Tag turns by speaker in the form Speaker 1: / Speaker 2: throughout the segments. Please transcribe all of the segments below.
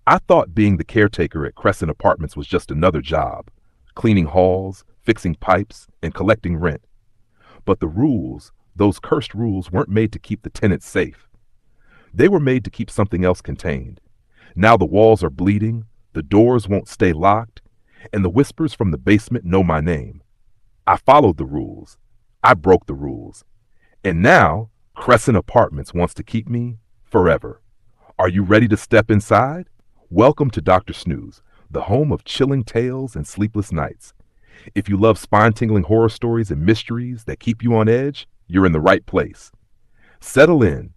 Speaker 1: I thought being the caretaker at Crescent Apartments was just another job, cleaning halls, fixing pipes, and collecting rent. But the rules, those cursed rules, weren't made to keep the tenants safe. They were made to keep something else contained. Now the walls are bleeding, the doors won't stay locked, and the whispers from the basement know my name. I followed the rules. I broke the rules. And now, Crescent Apartments wants to keep me forever. Are you ready to step inside? Welcome to Dr. Snooze, the home of chilling tales and sleepless nights. If you love spine-tingling horror stories and mysteries that keep you on edge, you're in the right place. Settle in,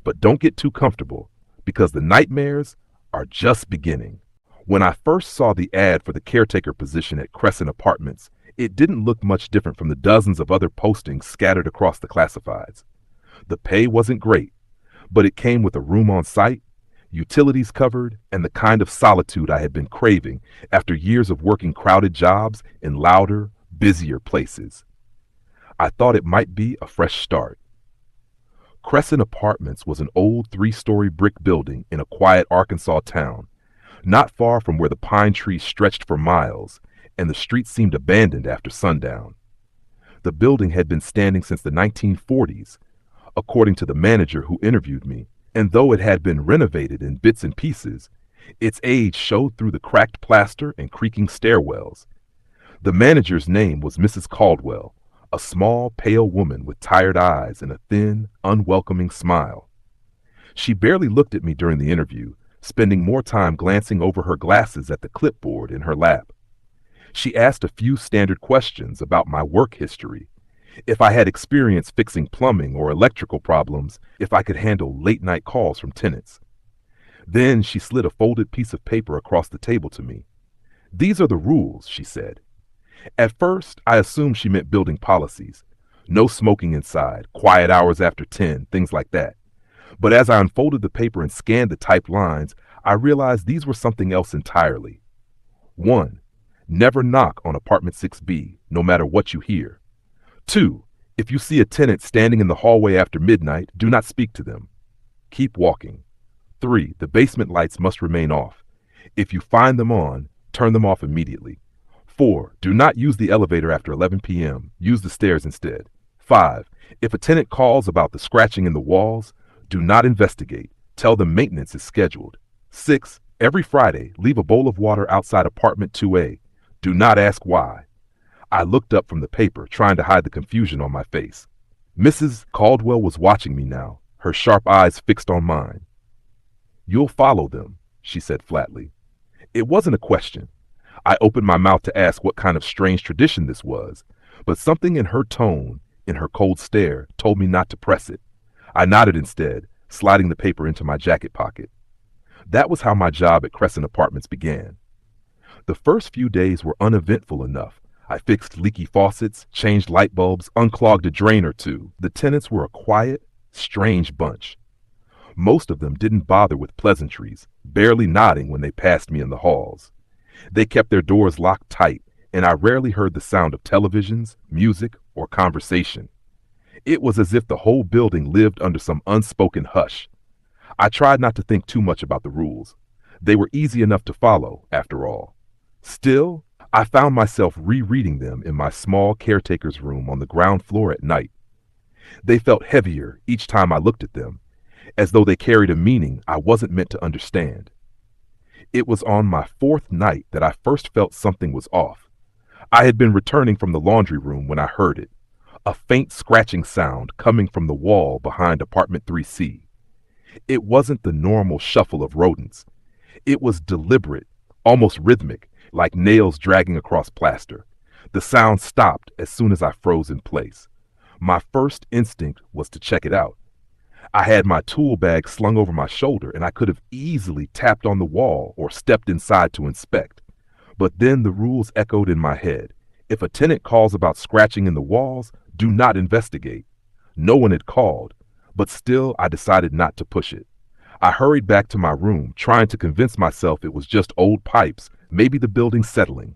Speaker 1: but don't get too comfortable, because the nightmares are just beginning. When I first saw the ad for the caretaker position at Crescent Apartments, it didn't look much different from the dozens of other postings scattered across the classifieds. The pay wasn't great, but it came with a room on site, utilities covered, and the kind of solitude I had been craving after years of working crowded jobs in louder, busier places. I thought it might be a fresh start. Crescent Apartments was an old 3-story brick building in a quiet Arkansas town, not far from where the pine trees stretched for miles and the street seemed abandoned after sundown. The building had been standing since the 1940s, according to the manager who interviewed me, and though it had been renovated in bits and pieces, its age showed through the cracked plaster and creaking stairwells. The manager's name was Mrs. Caldwell, a small, pale woman with tired eyes and a thin, unwelcoming smile. She barely looked at me during the interview, spending more time glancing over her glasses at the clipboard in her lap. She asked a few standard questions about my work history, if I had experience fixing plumbing or electrical problems, if I could handle late-night calls from tenants. Then she slid a folded piece of paper across the table to me. "These are the rules," she said. At first, I assumed she meant building policies. No smoking inside, quiet hours after 10, things like that. But as I unfolded the paper and scanned the typed lines, I realized these were something else entirely. 1. Never knock on apartment 6B, no matter what you hear. 2. If you see a tenant standing in the hallway after midnight, do not speak to them. Keep walking. 3. The basement lights must remain off. If you find them on, turn them off immediately. 4. Do not use the elevator after 11 p.m. Use the stairs instead. 5. If a tenant calls about the scratching in the walls, do not investigate. Tell them maintenance is scheduled. 6. Every Friday, leave a bowl of water outside apartment 2A. Do not ask why. I looked up from the paper, trying to hide the confusion on my face. Mrs. Caldwell was watching me now, her sharp eyes fixed on mine. "You'll follow them," she said flatly. It wasn't a question. I opened my mouth to ask what kind of strange tradition this was, but something in her tone, in her cold stare, told me not to press it. I nodded instead, sliding the paper into my jacket pocket. That was how my job at Crescent Apartments began. The first few days were uneventful enough. I fixed leaky faucets, changed light bulbs, unclogged a drain or two. The tenants were a quiet, strange bunch. Most of them didn't bother with pleasantries, barely nodding when they passed me in the halls. They kept their doors locked tight, and I rarely heard the sound of televisions, music, or conversation. It was as if the whole building lived under some unspoken hush. I tried not to think too much about the rules. They were easy enough to follow, after all. Still, I found myself rereading them in my small caretaker's room on the ground floor at night. They felt heavier each time I looked at them, as though they carried a meaning I wasn't meant to understand. It was on my 4th night that I first felt something was off. I had been returning from the laundry room when I heard it, a faint scratching sound coming from the wall behind apartment 3C. It wasn't the normal shuffle of rodents. It was deliberate, almost rhythmic, like nails dragging across plaster. The sound stopped as soon as I froze in place. My first instinct was to check it out. I had my tool bag slung over my shoulder, and I could have easily tapped on the wall or stepped inside to inspect. But then the rules echoed in my head. If a tenant calls about scratching in the walls, do not investigate. No one had called, but still I decided not to push it. I hurried back to my room, trying to convince myself it was just old pipes, maybe the building settling.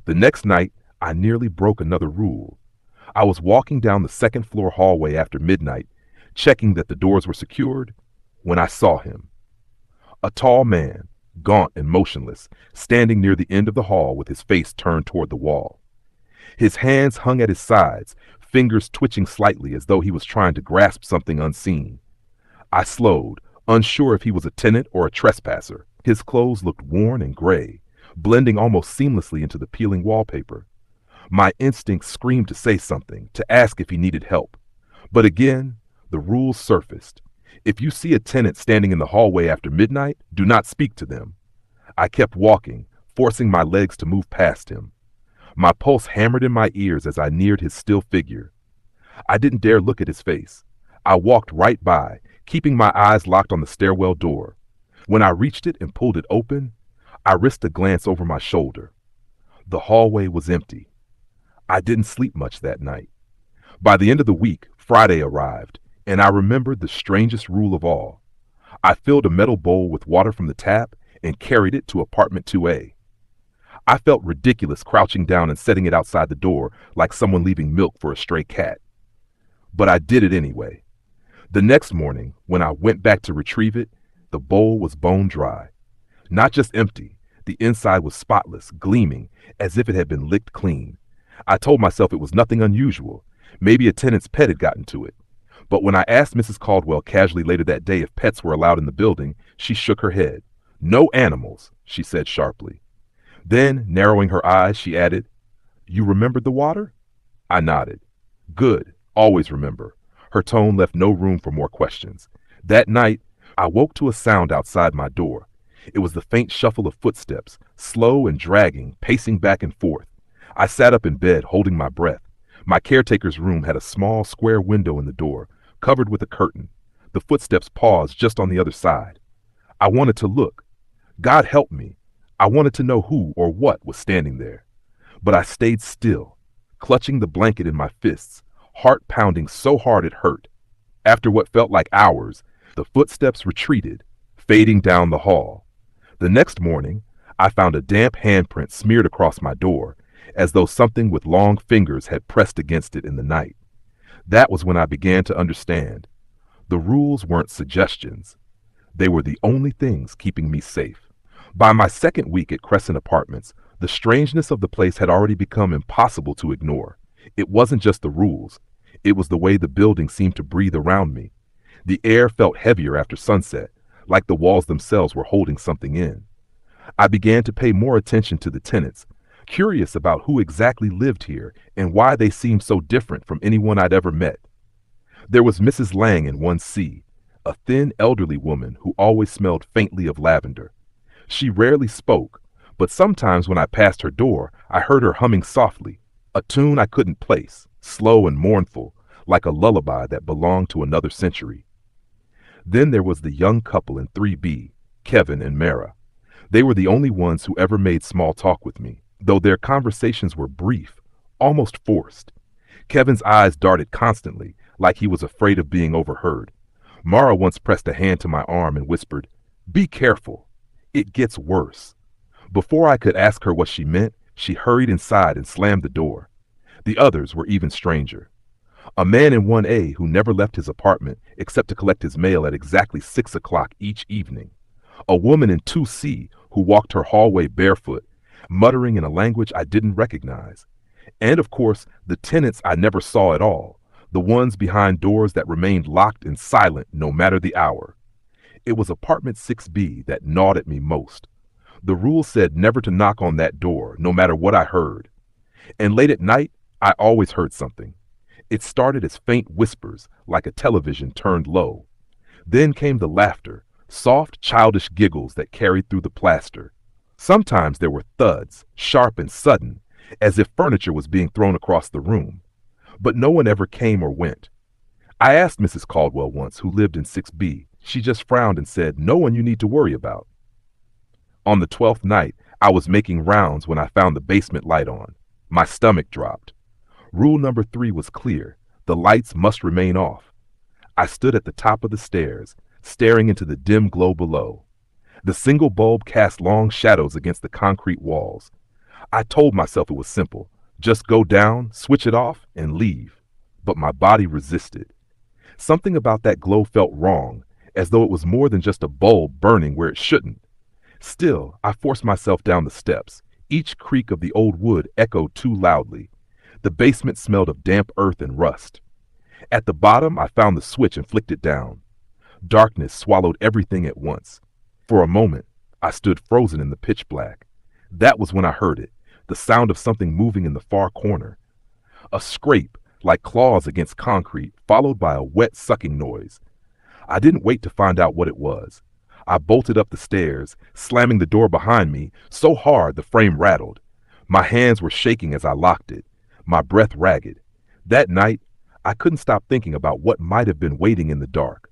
Speaker 1: The next night, I nearly broke another rule. I was walking down the 2nd floor hallway after midnight, checking that the doors were secured, when I saw him. A tall man, gaunt and motionless, standing near the end of the hall with his face turned toward the wall. His hands hung at his sides, fingers twitching slightly as though he was trying to grasp something unseen. I slowed, unsure if he was a tenant or a trespasser. His clothes looked worn and gray, blending almost seamlessly into the peeling wallpaper. My instincts screamed to say something, to ask if he needed help. But again, the rules surfaced. If you see a tenant standing in the hallway after midnight, do not speak to them. I kept walking, forcing my legs to move past him. My pulse hammered in my ears as I neared his still figure. I didn't dare look at his face. I walked right by, keeping my eyes locked on the stairwell door. When I reached it and pulled it open, I risked a glance over my shoulder. The hallway was empty. I didn't sleep much that night. By the end of the week, Friday arrived, and I remembered the strangest rule of all. I filled a metal bowl with water from the tap and carried it to apartment 2A. I felt ridiculous crouching down and setting it outside the door like someone leaving milk for a stray cat. But I did it anyway. The next morning, when I went back to retrieve it, the bowl was bone dry. Not just empty, the inside was spotless, gleaming, as if it had been licked clean. I told myself it was nothing unusual. Maybe a tenant's pet had gotten to it. But when I asked Mrs. Caldwell casually later that day if pets were allowed in the building, she shook her head. "No animals," she said sharply. Then, narrowing her eyes, she added, "You remembered the water?" I nodded. "Good. Always remember." Her tone left no room for more questions. That night, I woke to a sound outside my door. It was the faint shuffle of footsteps, slow and dragging, pacing back and forth. I sat up in bed, holding my breath. My caretaker's room had a small square window in the door, covered with a curtain. The footsteps paused just on the other side. I wanted to look. God help me. I wanted to know who or what was standing there. But I stayed still, clutching the blanket in my fists, heart pounding so hard it hurt. After what felt like hours, the footsteps retreated, fading down the hall. The next morning, I found a damp handprint smeared across my door, as though something with long fingers had pressed against it in the night. That was when I began to understand. The rules weren't suggestions. They were the only things keeping me safe. By my second week at Crescent Apartments, the strangeness of the place had already become impossible to ignore. It wasn't just the rules. It was the way the building seemed to breathe around me. The air felt heavier after sunset, like the walls themselves were holding something in. I began to pay more attention to the tenants, curious about who exactly lived here and why they seemed so different from anyone I'd ever met. There was Mrs. Lang in 1C, a thin elderly woman who always smelled faintly of lavender. She rarely spoke, but sometimes when I passed her door, I heard her humming softly, a tune I couldn't place, slow and mournful, like a lullaby that belonged to another century. Then there was the young couple in 3B, Kevin and Mara. They were the only ones who ever made small talk with me, though their conversations were brief, almost forced. Kevin's eyes darted constantly, like he was afraid of being overheard. Mara once pressed a hand to my arm and whispered, "Be careful. It gets worse." Before I could ask her what she meant, she hurried inside and slammed the door. The others were even stranger. A man in 1A who never left his apartment except to collect his mail at exactly 6 o'clock each evening. A woman in 2C who walked her hallway barefoot, muttering in a language I didn't recognize. And of course, the tenants I never saw at all, the ones behind doors that remained locked and silent no matter the hour. It was apartment 6B that gnawed at me most. The rule said never to knock on that door, no matter what I heard. And late at night, I always heard something. It started as faint whispers, like a television turned low. Then came the laughter, soft, childish giggles that carried through the plaster. Sometimes there were thuds, sharp and sudden, as if furniture was being thrown across the room. But no one ever came or went. I asked Mrs. Caldwell once, who lived in 6B. She just frowned and said, "No one you need to worry about." On the 12th night, I was making rounds when I found the basement light on. My stomach dropped. Rule number 3 was clear. The lights must remain off. I stood at the top of the stairs, staring into the dim glow below. The single bulb cast long shadows against the concrete walls. I told myself it was simple. Just go down, switch it off, and leave. But my body resisted. Something about that glow felt wrong, as though it was more than just a bulb burning where it shouldn't. Still, I forced myself down the steps. Each creak of the old wood echoed too loudly. The basement smelled of damp earth and rust. At the bottom, I found the switch and flicked it down. Darkness swallowed everything at once. For a moment, I stood frozen in the pitch black. That was when I heard it, the sound of something moving in the far corner. A scrape, like claws against concrete, followed by a wet sucking noise. I didn't wait to find out what it was. I bolted up the stairs, slamming the door behind me so hard the frame rattled. My hands were shaking as I locked it, my breath ragged. That night, I couldn't stop thinking about what might have been waiting in the dark.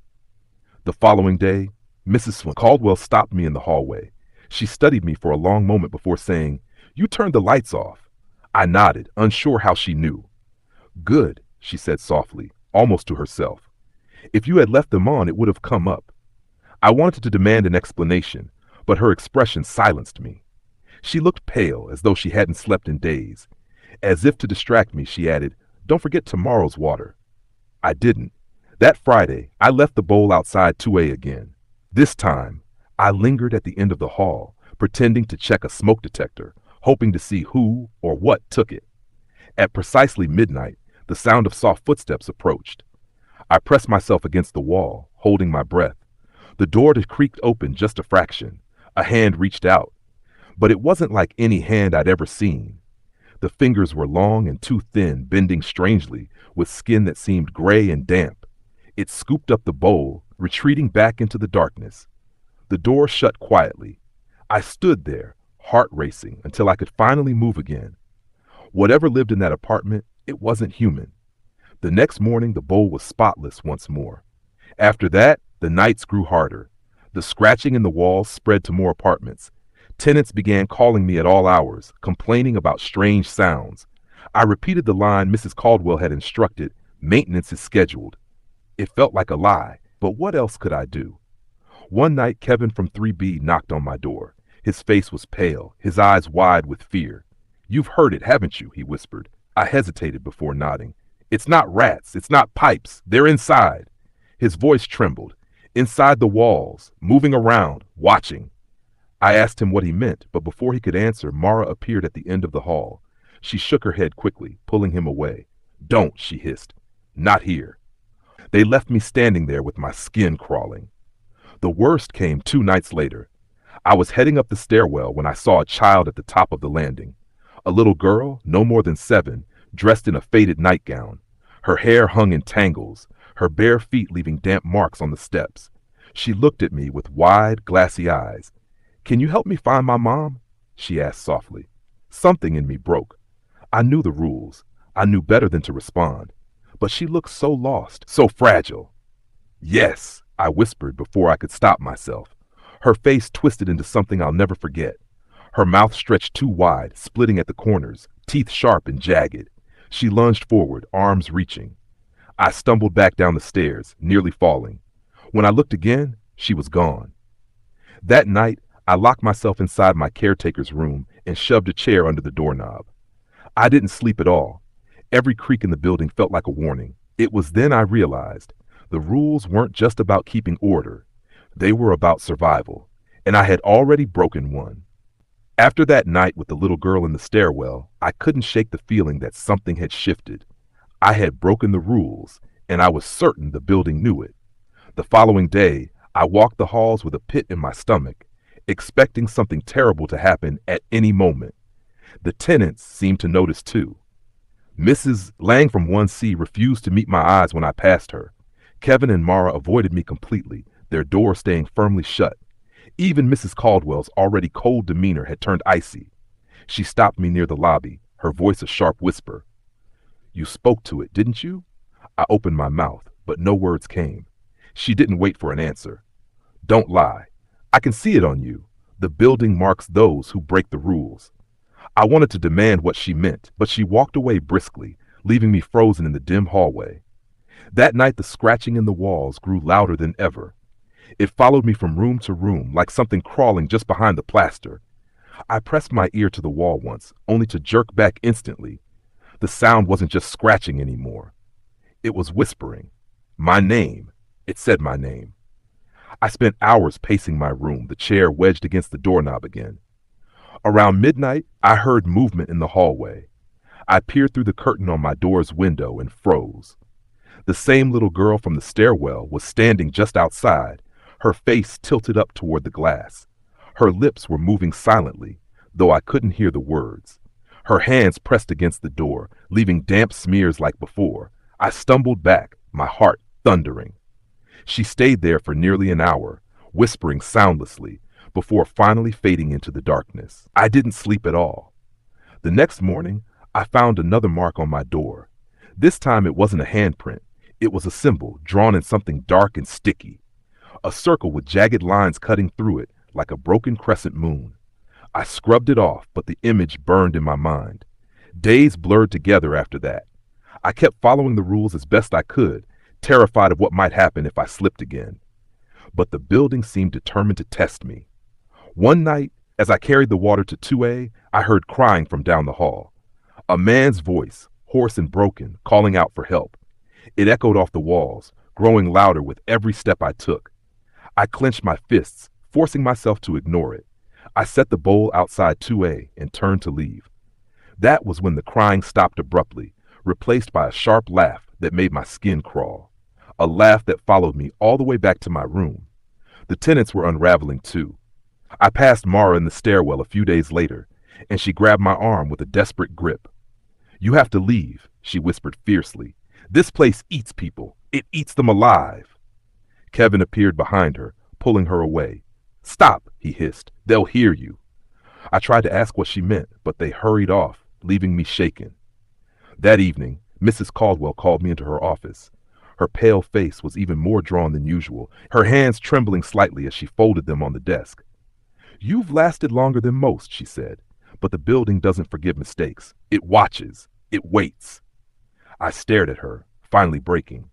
Speaker 1: The following day, Mrs. Caldwell stopped me in the hallway. She studied me for a long moment before saying, "You turned the lights off." I nodded, unsure how she knew. "Good," she said softly, almost to herself. "If you had left them on, it would have come up." I wanted to demand an explanation, but her expression silenced me. She looked pale, as though she hadn't slept in days. As if to distract me, she added, "Don't forget tomorrow's water." I didn't. That Friday, I left the bowl outside 2A again. This time, I lingered at the end of the hall, pretending to check a smoke detector, hoping to see who or what took it. At precisely midnight, the sound of soft footsteps approached. I pressed myself against the wall, holding my breath. The door creaked open just a fraction. A hand reached out. But it wasn't like any hand I'd ever seen. The fingers were long and too thin, bending strangely, with skin that seemed gray and damp. It scooped up the bowl, retreating back into the darkness. The door shut quietly. I stood there, heart racing, until I could finally move again. Whatever lived in that apartment, it wasn't human. The next morning, the bowl was spotless once more. After that, the nights grew harder. The scratching in the walls spread to more apartments. Tenants began calling me at all hours, complaining about strange sounds. I repeated the line Mrs. Caldwell had instructed, "Maintenance is scheduled." It felt like a lie, but what else could I do? One night, Kevin from 3B knocked on my door. His face was pale, his eyes wide with fear. "You've heard it, haven't you?" he whispered. I hesitated before nodding. "It's not rats, it's not pipes, they're inside." His voice trembled. "Inside the walls, moving around, watching." I asked him what he meant, but before he could answer, Mara appeared at the end of the hall. She shook her head quickly, pulling him away. "Don't," she hissed. "Not here." They left me standing there with my skin crawling. The worst came 2 nights later. I was heading up the stairwell when I saw a child at the top of the landing. A little girl, no more than 7, dressed in a faded nightgown. Her hair hung in tangles, her bare feet leaving damp marks on the steps. She looked at me with wide, glassy eyes. "Can you help me find my mom?" she asked softly. Something in me broke. I knew the rules. I knew better than to respond. But she looked so lost, so fragile. "Yes," I whispered before I could stop myself. Her face twisted into something I'll never forget. Her mouth stretched too wide, splitting at the corners, teeth sharp and jagged. She lunged forward, arms reaching. I stumbled back down the stairs, nearly falling. When I looked again, she was gone. That night, I locked myself inside my caretaker's room and shoved a chair under the doorknob. I didn't sleep at all. Every creak in the building felt like a warning. It was then I realized the rules weren't just about keeping order. They were about survival, and I had already broken one. After that night with the little girl in the stairwell, I couldn't shake the feeling that something had shifted. I had broken the rules, and I was certain the building knew it. The following day, I walked the halls with a pit in my stomach, expecting something terrible to happen at any moment. The tenants seemed to notice too. Mrs. Lang from 1C refused to meet my eyes when I passed her. Kevin and Mara avoided me completely, their door staying firmly shut. Even Mrs. Caldwell's already cold demeanor had turned icy. She stopped me near the lobby, her voice a sharp whisper. "You spoke to it, didn't you?" I opened my mouth, but no words came. She didn't wait for an answer. "Don't lie. I can see it on you. The building marks those who break the rules." I wanted to demand what she meant, but she walked away briskly, leaving me frozen in the dim hallway. That night the scratching in the walls grew louder than ever. It followed me from room to room, like something crawling just behind the plaster. I pressed my ear to the wall once, only to jerk back instantly. The sound wasn't just scratching anymore. It was whispering. My name. It said my name. I spent hours pacing my room, the chair wedged against the doorknob again. Around midnight, I heard movement in the hallway. I peered through the curtain on my door's window and froze. The same little girl from the stairwell was standing just outside, her face tilted up toward the glass. Her lips were moving silently, though I couldn't hear the words. Her hands pressed against the door, leaving damp smears like before. I stumbled back, my heart thundering. She stayed there for nearly an hour, whispering soundlessly, before finally fading into the darkness. I didn't sleep at all. The next morning, I found another mark on my door. This time it wasn't a handprint. It was a symbol drawn in something dark and sticky. A circle with jagged lines cutting through it like a broken crescent moon. I scrubbed it off, but the image burned in my mind. Days blurred together after that. I kept following the rules as best I could, terrified of what might happen if I slipped again. But the building seemed determined to test me. One night, as I carried the water to 2A, I heard crying from down the hall. A man's voice, hoarse and broken, calling out for help. It echoed off the walls, growing louder with every step I took. I clenched my fists, forcing myself to ignore it. I set the bowl outside 2A and turned to leave. That was when the crying stopped abruptly, replaced by a sharp laugh that made my skin crawl. A laugh that followed me all the way back to my room. The tenants were unraveling too. I passed Mara in the stairwell a few days later, and she grabbed my arm with a desperate grip. "You have to leave," she whispered fiercely. "This place eats people. It eats them alive." Kevin appeared behind her, pulling her away. "Stop," he hissed. "They'll hear you." I tried to ask what she meant, but they hurried off, leaving me shaken. That evening, Mrs. Caldwell called me into her office. Her pale face was even more drawn than usual, her hands trembling slightly as she folded them on the desk. "You've lasted longer than most," she said, "but the building doesn't forgive mistakes. It watches. It waits." I stared at her, finally breaking.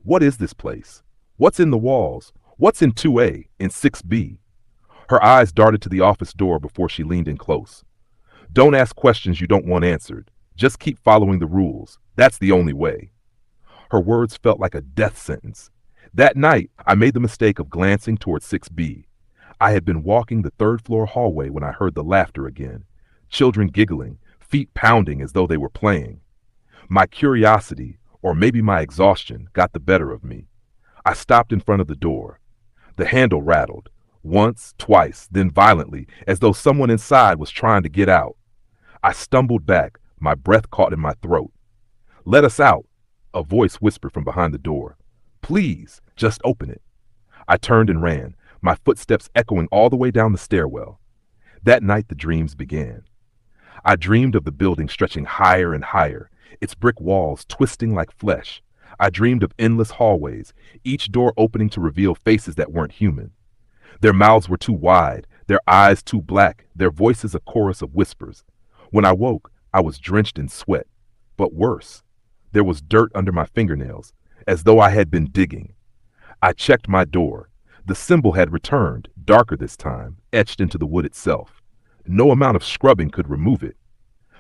Speaker 1: "What is this place? What's in the walls? What's in 2A, in 6B? Her eyes darted to the office door before she leaned in close. "Don't ask questions you don't want answered. Just keep following the rules. That's the only way." Her words felt like a death sentence. That night, I made the mistake of glancing toward 6B. I had been walking the third-floor hallway when I heard the laughter again. Children giggling, feet pounding as though they were playing. My curiosity, or maybe my exhaustion, got the better of me. I stopped in front of the door. The handle rattled, once, twice, then violently, as though someone inside was trying to get out. I stumbled back, my breath caught in my throat. "Let us out," a voice whispered from behind the door. "Please, just open it." I turned and ran, my footsteps echoing all the way down the stairwell. That night the dreams began. I dreamed of the building stretching higher and higher, its brick walls twisting like flesh. I dreamed of endless hallways, each door opening to reveal faces that weren't human. Their mouths were too wide, their eyes too black, their voices a chorus of whispers. When I woke, I was drenched in sweat. But worse, there was dirt under my fingernails, as though I had been digging. I checked my door. The symbol had returned, darker this time, etched into the wood itself. No amount of scrubbing could remove it.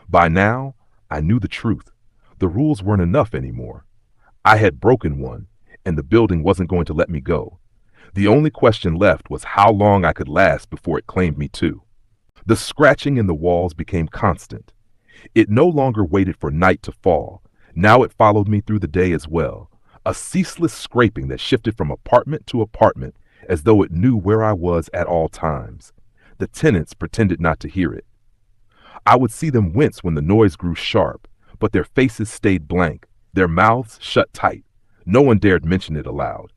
Speaker 1: By now, I knew the truth. The rules weren't enough anymore. I had broken one, and the building wasn't going to let me go. The only question left was how long I could last before it claimed me too. The scratching in the walls became constant. It no longer waited for night to fall. Now it followed me through the day as well. A ceaseless scraping that shifted from apartment to apartment as though it knew where I was at all times. The tenants pretended not to hear it. I would see them wince when the noise grew sharp, but their faces stayed blank, their mouths shut tight. No one dared mention it aloud.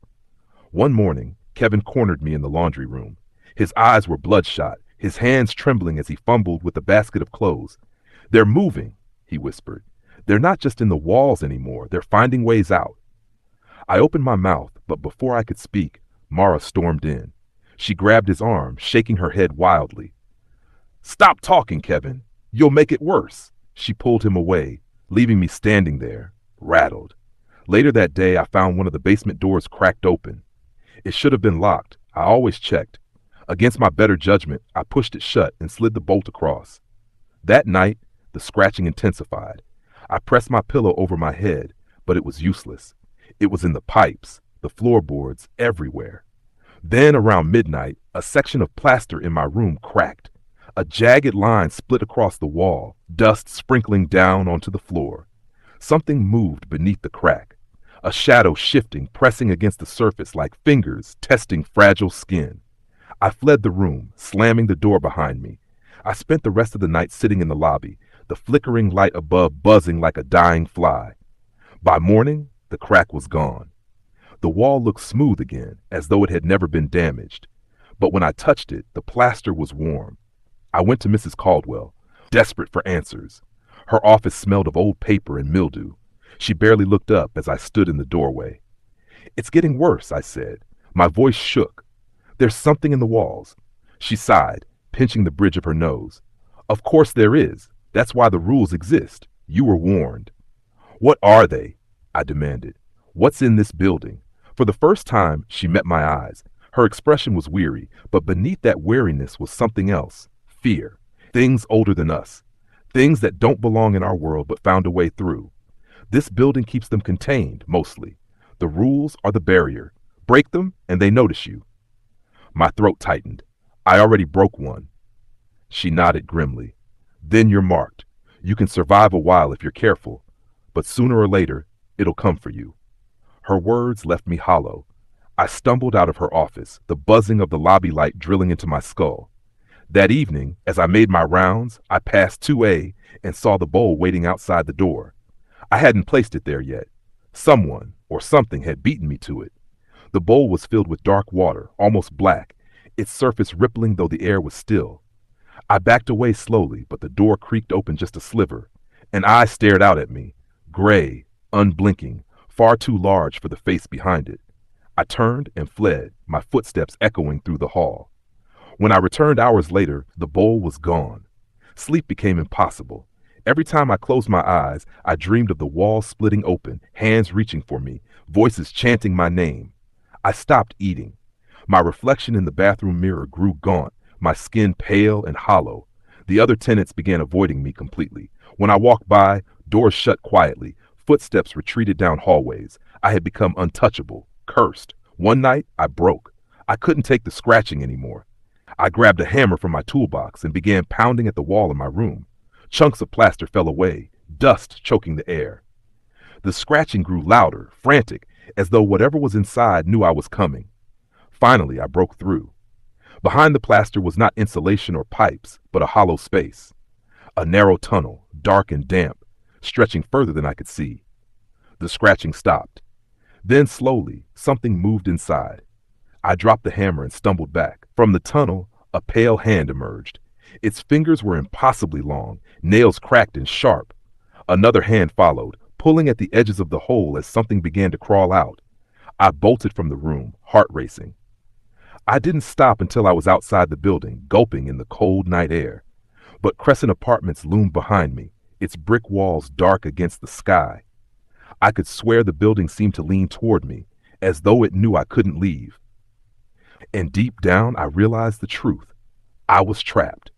Speaker 1: One morning, Kevin cornered me in the laundry room. His eyes were bloodshot, his hands trembling as he fumbled with the basket of clothes. "They're moving," he whispered. "They're not just in the walls anymore, they're finding ways out." I opened my mouth, but before I could speak, Mara stormed in. She grabbed his arm, shaking her head wildly. "Stop talking, Kevin. You'll make it worse." She pulled him away, leaving me standing there, rattled. Later that day, I found one of the basement doors cracked open. It should have been locked. I always checked. Against my better judgment, I pushed it shut and slid the bolt across. That night, the scratching intensified. I pressed my pillow over my head, but it was useless. It was in the pipes, the floorboards, everywhere. Then, around midnight, a section of plaster in my room cracked. A jagged line split across the wall, dust sprinkling down onto the floor. Something moved beneath the crack, a shadow shifting, pressing against the surface like fingers testing fragile skin. I fled the room, slamming the door behind me. I spent the rest of the night sitting in the lobby, the flickering light above buzzing like a dying fly. By morning, the crack was gone. The wall looked smooth again, as though it had never been damaged. But when I touched it, the plaster was warm. I went to Mrs. Caldwell, desperate for answers. Her office smelled of old paper and mildew. She barely looked up as I stood in the doorway. "It's getting worse," I said. My voice shook. "There's something in the walls." She sighed, pinching the bridge of her nose. "Of course there is. That's why the rules exist. You were warned." "What are they?" I demanded. "What's in this building?" For the first time, she met my eyes. Her expression was weary, but beneath that weariness was something else. Fear. Things older than us. Things that don't belong in our world but found a way through. This building keeps them contained, mostly. The rules are the barrier. Break them, and they notice you. My throat tightened. I already broke one. She nodded grimly. "Then you're marked. You can survive a while if you're careful, but sooner or later, it'll come for you." Her words left me hollow. I stumbled out of her office, the buzzing of the lobby light drilling into my skull. That evening, as I made my rounds, I passed 2A and saw the bowl waiting outside the door. I hadn't placed it there yet. Someone, or something, had beaten me to it. The bowl was filled with dark water, almost black, its surface rippling though the air was still. I backed away slowly, but the door creaked open just a sliver. An eye stared out at me, gray, unblinking, far too large for the face behind it. I turned and fled, my footsteps echoing through the hall. When I returned hours later, the bowl was gone. Sleep became impossible. Every time I closed my eyes, I dreamed of the walls splitting open, hands reaching for me, voices chanting my name. I stopped eating. My reflection in the bathroom mirror grew gaunt, my skin pale and hollow. The other tenants began avoiding me completely. When I walked by, doors shut quietly, footsteps retreated down hallways. I had become untouchable, cursed. One night, I broke. I couldn't take the scratching anymore. I grabbed a hammer from my toolbox and began pounding at the wall in my room. Chunks of plaster fell away, dust choking the air. The scratching grew louder, frantic, as though whatever was inside knew I was coming. Finally, I broke through. Behind the plaster was not insulation or pipes, but a hollow space. A narrow tunnel, dark and damp, stretching further than I could see. The scratching stopped. Then slowly, something moved inside. I dropped the hammer and stumbled back. From the tunnel, a pale hand emerged. Its fingers were impossibly long, nails cracked and sharp. Another hand followed, pulling at the edges of the hole as something began to crawl out. I bolted from the room, heart racing. I didn't stop until I was outside the building, gulping in the cold night air. But Crescent Apartments loomed behind me, its brick walls dark against the sky. I could swear the building seemed to lean toward me, as though it knew I couldn't leave. And deep down, I realized the truth. I was trapped.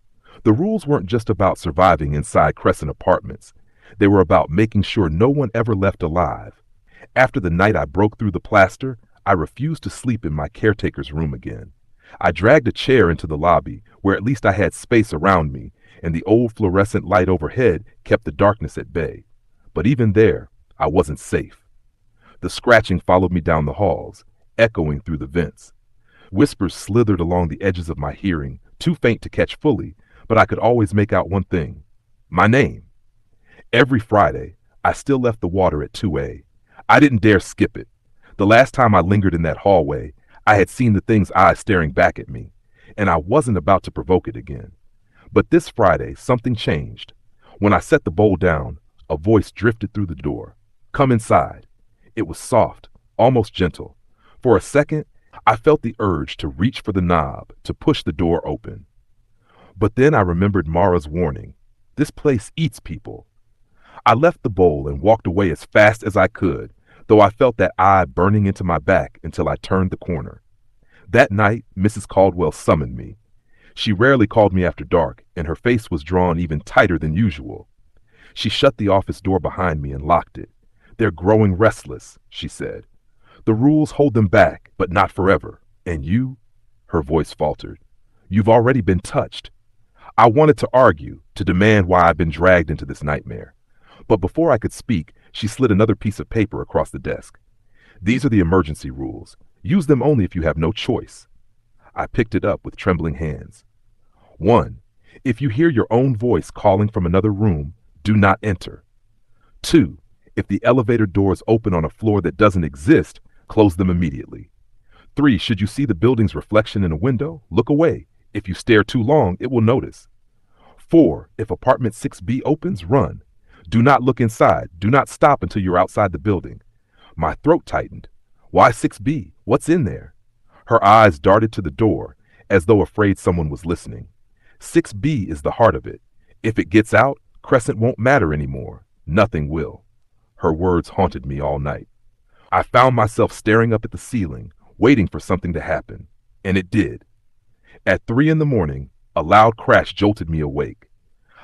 Speaker 1: The rules weren't just about surviving inside Crescent Apartments. They were about making sure no one ever left alive. After the night I broke through the plaster, I refused to sleep in my caretaker's room again. I dragged a chair into the lobby, where at least I had space around me, and the old fluorescent light overhead kept the darkness at bay. But even there, I wasn't safe. The scratching followed me down the halls, echoing through the vents. Whispers slithered along the edges of my hearing, too faint to catch fully, but I could always make out one thing: my name. Every Friday, I still left the water at 2A. I didn't dare skip it. The last time I lingered in that hallway, I had seen the thing's eyes staring back at me, and I wasn't about to provoke it again. But this Friday, something changed. When I set the bowl down, a voice drifted through the door. "Come inside." It was soft, almost gentle. For a second, I felt the urge to reach for the knob, to push the door open. But then I remembered Mara's warning. This place eats people. I left the bowl and walked away as fast as I could, though I felt that eye burning into my back until I turned the corner. That night, Mrs. Caldwell summoned me. She rarely called me after dark, and her face was drawn even tighter than usual. She shut the office door behind me and locked it. "They're growing restless," she said. "The rules hold them back, but not forever. And Her voice faltered. You've already been touched. I wanted to argue, to demand why I'd been dragged into this nightmare. But before I could speak, she slid another piece of paper across the desk. These are the emergency rules. Use them only if you have no choice. I picked it up with trembling hands. 1. If you hear your own voice calling from another room, do not enter. 2. If the elevator doors open on a floor that doesn't exist, close them immediately. 3. Should you see the building's reflection in a window, look away. If you stare too long, it will notice. 4. If apartment 6B opens, run. Do not look inside. Do not stop until you're outside the building. My throat tightened. Why 6B? What's in there? Her eyes darted to the door, as though afraid someone was listening. 6B is the heart of it. If it gets out, Crescent won't matter anymore. Nothing will. Her words haunted me all night. I found myself staring up at the ceiling, waiting for something to happen. And it did. At 3 in the morning, a loud crash jolted me awake.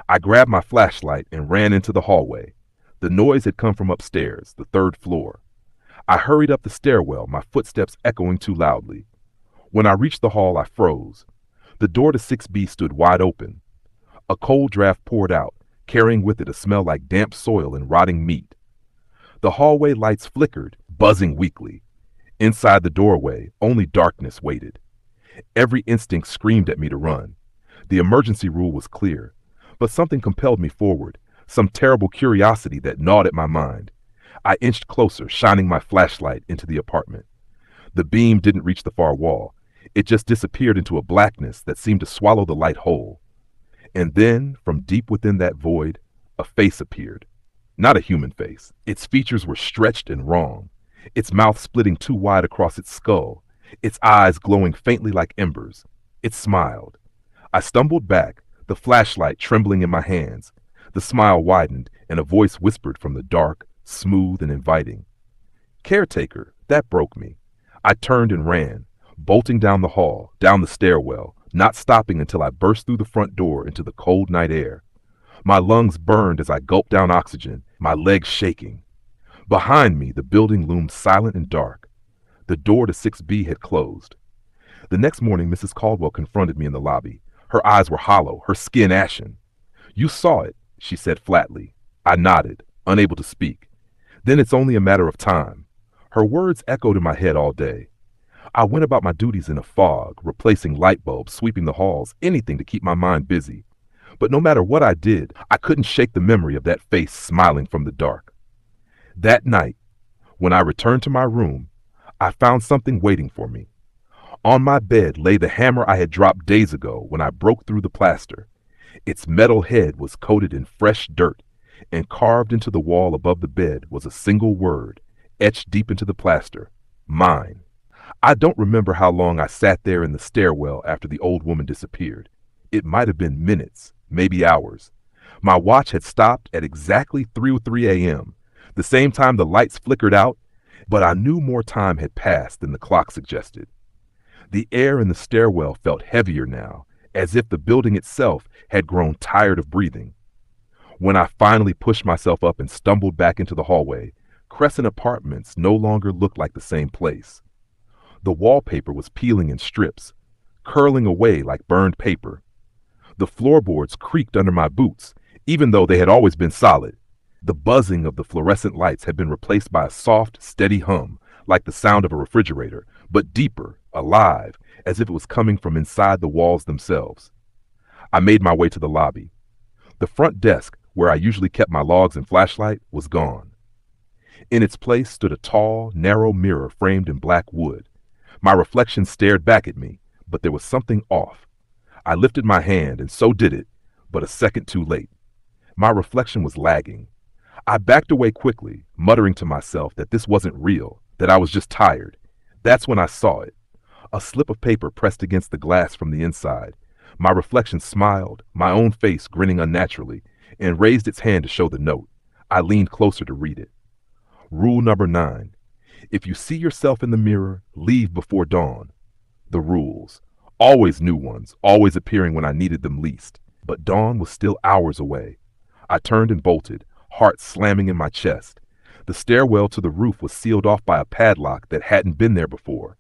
Speaker 1: I grabbed my flashlight and ran into the hallway. The noise had come from upstairs, the 3rd floor. I hurried up the stairwell, my footsteps echoing too loudly. When I reached the hall, I froze. The door to 6B stood wide open. A cold draft poured out, carrying with it a smell like damp soil and rotting meat. The hallway lights flickered, buzzing weakly. Inside the doorway, only darkness waited. Every instinct screamed at me to run. The emergency rule was clear, but something compelled me forward, some terrible curiosity that gnawed at my mind. I inched closer, shining my flashlight into the apartment. The beam didn't reach the far wall. It just disappeared into a blackness that seemed to swallow the light whole. And then, from deep within that void, a face appeared. Not a human face. Its features were stretched and wrong, its mouth splitting too wide across its skull, its eyes glowing faintly like embers. It smiled. I stumbled back, the flashlight trembling in my hands. The smile widened, and a voice whispered from the dark, smooth and inviting. Caretaker, that broke me. I turned and ran, bolting down the hall, down the stairwell, not stopping until I burst through the front door into the cold night air. My lungs burned as I gulped down oxygen, my legs shaking. Behind me, the building loomed silent and dark. The door to 6B had closed. The next morning, Mrs. Caldwell confronted me in the lobby. Her eyes were hollow, her skin ashen. You saw it, she said flatly. I nodded, unable to speak. Then it's only a matter of time. Her words echoed in my head all day. I went about my duties in a fog, replacing light bulbs, sweeping the halls, anything to keep my mind busy. But no matter what I did, I couldn't shake the memory of that face smiling from the dark. That night, when I returned to my room, I found something waiting for me. On my bed lay the hammer I had dropped days ago when I broke through the plaster. Its metal head was coated in fresh dirt, and carved into the wall above the bed was a single word, etched deep into the plaster, mine. I don't remember how long I sat there in the stairwell after the old woman disappeared. It might have been minutes, maybe hours. My watch had stopped at exactly 3:03 a.m., the same time the lights flickered out, but I knew more time had passed than the clock suggested. The air in the stairwell felt heavier now, as if the building itself had grown tired of breathing. When I finally pushed myself up and stumbled back into the hallway, Crescent Apartments no longer looked like the same place. The wallpaper was peeling in strips, curling away like burned paper. The floorboards creaked under my boots, even though they had always been solid. The buzzing of the fluorescent lights had been replaced by a soft, steady hum, like the sound of a refrigerator, but deeper, alive, as if it was coming from inside the walls themselves. I made my way to the lobby. The front desk, where I usually kept my logs and flashlight, was gone. In its place stood a tall, narrow mirror framed in black wood. My reflection stared back at me, but there was something off. I lifted my hand, and so did it, but a second too late. My reflection was lagging. I backed away quickly, muttering to myself that this wasn't real, that I was just tired. That's when I saw it. A slip of paper pressed against the glass from the inside. My reflection smiled, my own face grinning unnaturally, and raised its hand to show the note. I leaned closer to read it. Rule number 9. If you see yourself in the mirror, leave before dawn. The rules. Always new ones, always appearing when I needed them least. But dawn was still hours away. I turned and bolted, heart slamming in my chest. The stairwell to the roof was sealed off by a padlock that hadn't been there before.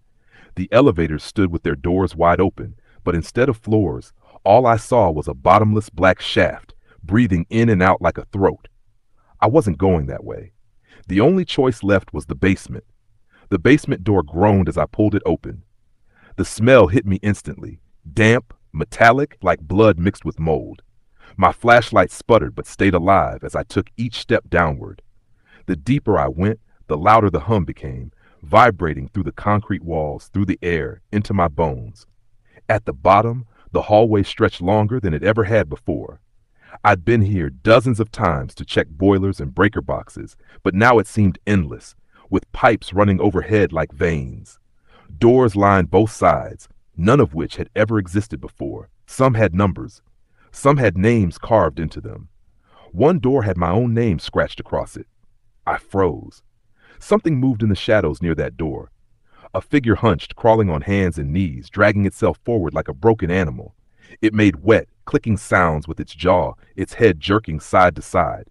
Speaker 1: The elevators stood with their doors wide open, but instead of floors, all I saw was a bottomless black shaft, breathing in and out like a throat. I wasn't going that way. The only choice left was the basement. The basement door groaned as I pulled it open. The smell hit me instantly, damp, metallic, like blood mixed with mold. My flashlight sputtered but stayed alive as I took each step downward. The deeper I went, the louder the hum became, vibrating through the concrete walls, through the air, into my bones. At the bottom, the hallway stretched longer than it ever had before. I'd been here dozens of times to check boilers and breaker boxes, but now it seemed endless, with pipes running overhead like veins. Doors lined both sides, none of which had ever existed before. Some had numbers. Some had names carved into them. One door had my own name scratched across it. I froze. Something moved in the shadows near that door. A figure hunched, crawling on hands and knees, dragging itself forward like a broken animal. It made wet, clicking sounds with its jaw, its head jerking side to side.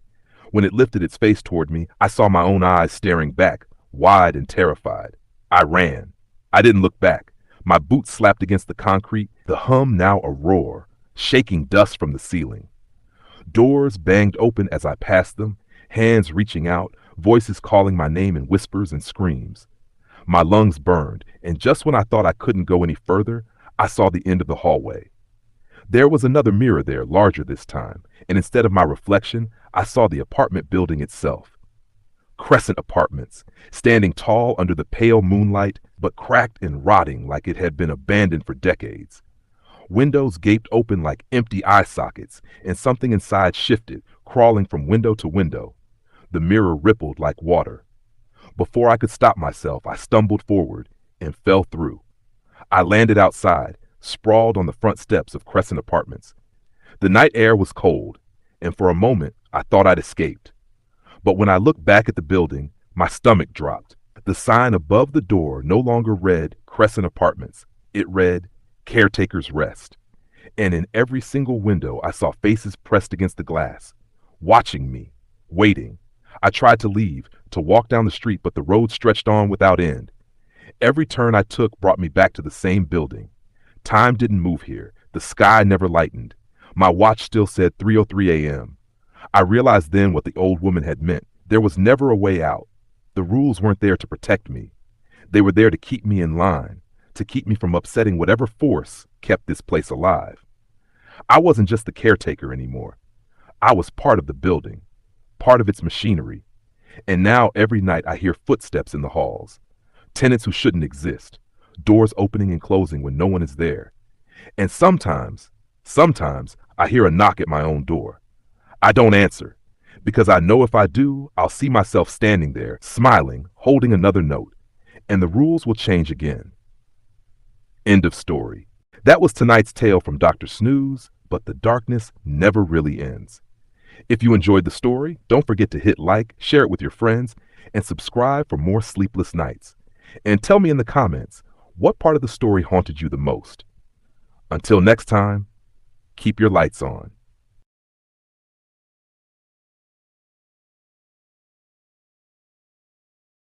Speaker 1: When it lifted its face toward me, I saw my own eyes staring back, wide and terrified. I ran. I didn't look back. My boots slapped against the concrete, the hum now a roar, shaking dust from the ceiling. Doors banged open as I passed them, hands reaching out, voices calling my name in whispers and screams. My lungs burned, and just when I thought I couldn't go any further, I saw the end of the hallway. There was another mirror there, larger this time, and instead of my reflection, I saw the apartment building itself. Crescent Apartments, standing tall under the pale moonlight, but cracked and rotting like it had been abandoned for decades. Windows gaped open like empty eye sockets, and something inside shifted, crawling from window to window. The mirror rippled like water. Before I could stop myself, I stumbled forward and fell through. I landed outside, sprawled on the front steps of Crescent Apartments. The night air was cold, and for a moment I thought I'd escaped. But when I looked back at the building, my stomach dropped. The sign above the door no longer read Crescent Apartments. It read Caretaker's Rest. And in every single window I saw faces pressed against the glass, watching me, waiting. I tried to leave, to walk down the street, but the road stretched on without end. Every turn I took brought me back to the same building. Time didn't move here. The sky never lightened. My watch still said 3:03 a.m. I realized then what the old woman had meant. There was never a way out. The rules weren't there to protect me. They were there to keep me in line, to keep me from upsetting whatever force kept this place alive. I wasn't just the caretaker anymore. I was part of the building, part of its machinery. And now every night I hear footsteps in the halls. Tenants who shouldn't exist. Doors opening and closing when no one is there. And sometimes I hear a knock at my own door. I don't answer, because I know if I do, I'll see myself standing there, smiling, holding another note, and the rules will change again. End of story. That was tonight's tale from Dr. Snooze, but the darkness never really ends. If you enjoyed the story, don't forget to hit like, share it with your friends, and subscribe for more sleepless nights. And tell me in the comments, what part of the story haunted you the most? Until next time, keep your lights on.